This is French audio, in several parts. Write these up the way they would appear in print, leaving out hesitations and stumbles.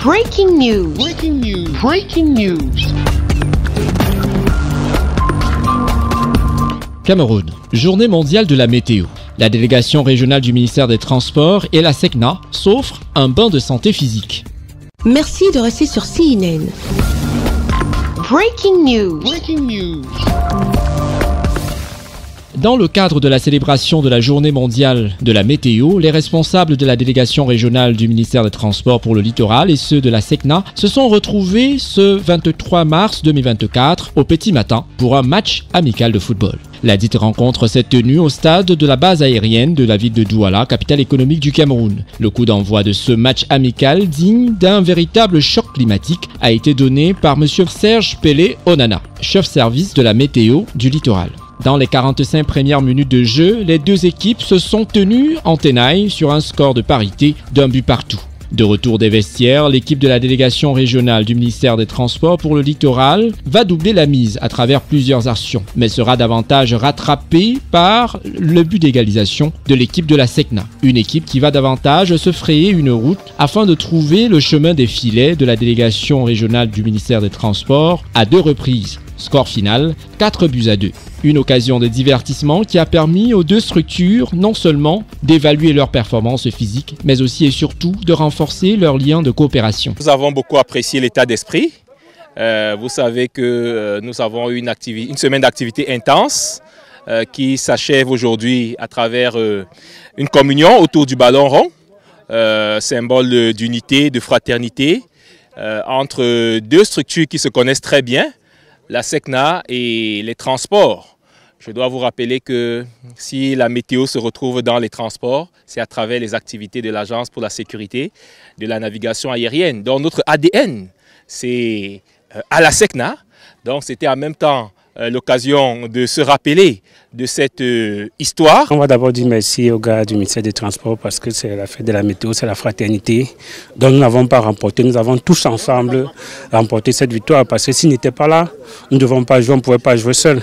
Breaking news. Breaking news. Breaking news. Cameroun, journée mondiale de la météo. La délégation régionale du ministère des Transports et la SECNA s'offrent un bain de santé physique. Merci de rester sur CNN. Breaking news. Breaking news. Dans le cadre de la célébration de la journée mondiale de la météo, les responsables de la délégation régionale du ministère des Transports pour le littoral et ceux de la SECNA se sont retrouvés ce 23 mars 2024 au petit matin pour un match amical de football. La dite rencontre s'est tenue au stade de la base aérienne de la ville de Douala, capitale économique du Cameroun. Le coup d'envoi de ce match amical digne d'un véritable choc climatique a été donné par M. Serge Pelé Onana, chef service de la météo du littoral. Dans les 45 premières minutes de jeu, les deux équipes se sont tenues en tenaille sur un score de parité d'un but partout. De retour des vestiaires, l'équipe de la délégation régionale du ministère des Transports pour le littoral va doubler la mise à travers plusieurs actions, mais sera davantage rattrapée par le but d'égalisation de l'équipe de la SECNA. Une équipe qui va davantage se frayer une route afin de trouver le chemin des filets de la délégation régionale du ministère des Transports à 2 reprises. Score final, 4-2. Une occasion de divertissement qui a permis aux deux structures non seulement d'évaluer leur performance physique, mais aussi et surtout de renforcer leur lien de coopération. Nous avons beaucoup apprécié l'état d'esprit. Vous savez que nous avons eu une semaine d'activité intense qui s'achève aujourd'hui à travers une communion autour du ballon rond, symbole d'unité, de fraternité, entre deux structures qui se connaissent très bien, la SECNA et les transports. Je dois vous rappeler que si la météo se retrouve dans les transports, c'est à travers les activités de l'Agence pour la sécurité de la navigation aérienne. Donc notre ADN, c'est à la SECNA. Donc c'était en même temps l'occasion de se rappeler de cette histoire. On va d'abord dire merci aux gars du ministère des Transports parce que c'est la fête de la météo, c'est la fraternité. Donc nous n'avons pas remporté, nous avons tous ensemble remporté cette victoire parce que s'ils n'étaient pas là, nous ne devons pas jouer, on ne pouvait pas jouer seul.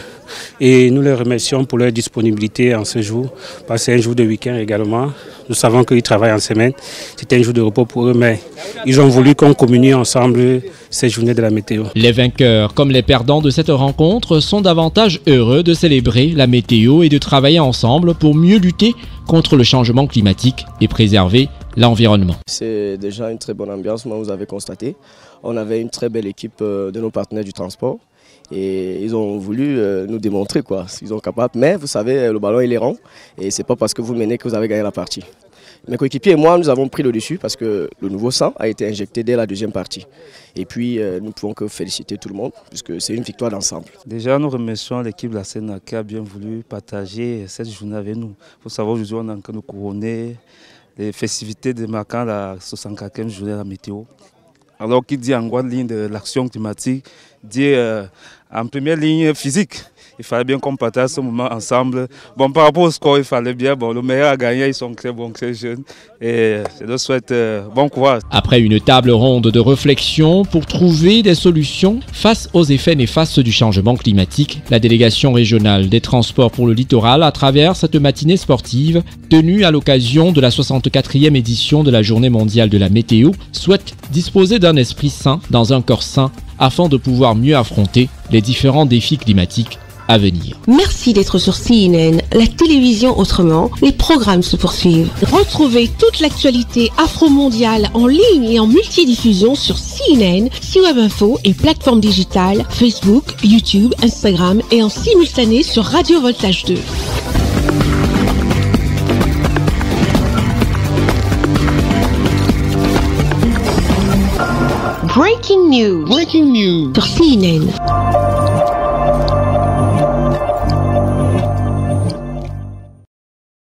Et nous les remercions pour leur disponibilité en ce jour, parce que c'est un jour de week-end également. Nous savons qu'ils travaillent en semaine, c'était un jour de repos pour eux, mais ils ont voulu qu'on communie ensemble ces journées de la météo. Les vainqueurs comme les perdants de cette rencontre sont davantage heureux de célébrer la météo et de travailler ensemble pour mieux lutter contre le changement climatique et préserver l'environnement. C'est déjà une très bonne ambiance, moi vous avez constaté. On avait une très belle équipe de nos partenaires du transport. Et ils ont voulu nous démontrer quoi, ils sont capables. Mais vous savez, le ballon il est rond et c'est pas parce que vous menez que vous avez gagné la partie. Mes coéquipiers et moi, nous avons pris le dessus parce que le nouveau sang a été injecté dès la deuxième partie. Et puis, nous ne pouvons que féliciter tout le monde puisque c'est une victoire d'ensemble. Déjà, nous remercions l'équipe de la SECNA qui a bien voulu partager cette journée avec nous. Il faut savoir aujourd'hui, on a encore nous couronner les festivités démarquant la 64e journée de la météo. Alors qu'il dit en grande ligne de l'action climatique, dit en première ligne physique. Il fallait bien qu'on partage ce moment ensemble. Bon, par rapport au score, il fallait bien. Bon, le meilleur a gagné, ils sont très bons, très jeunes. Et je leur souhaite bon courage. Après une table ronde de réflexion pour trouver des solutions face aux effets néfastes du changement climatique, la délégation régionale des transports pour le littoral, à travers cette matinée sportive tenue à l'occasion de la 64e édition de la Journée mondiale de la météo, souhaite disposer d'un esprit sain dans un corps sain afin de pouvoir mieux affronter les différents défis climatiques à venir. Merci d'être sur CNN, la télévision autrement. Les programmes se poursuivent. Retrouvez toute l'actualité afro-mondiale en ligne et en multidiffusion sur CNN, C-Web Info et plateformes digitales, Facebook, YouTube, Instagram et en simultané sur Radio Voltage 2. Breaking news. Breaking news. Sur CNN.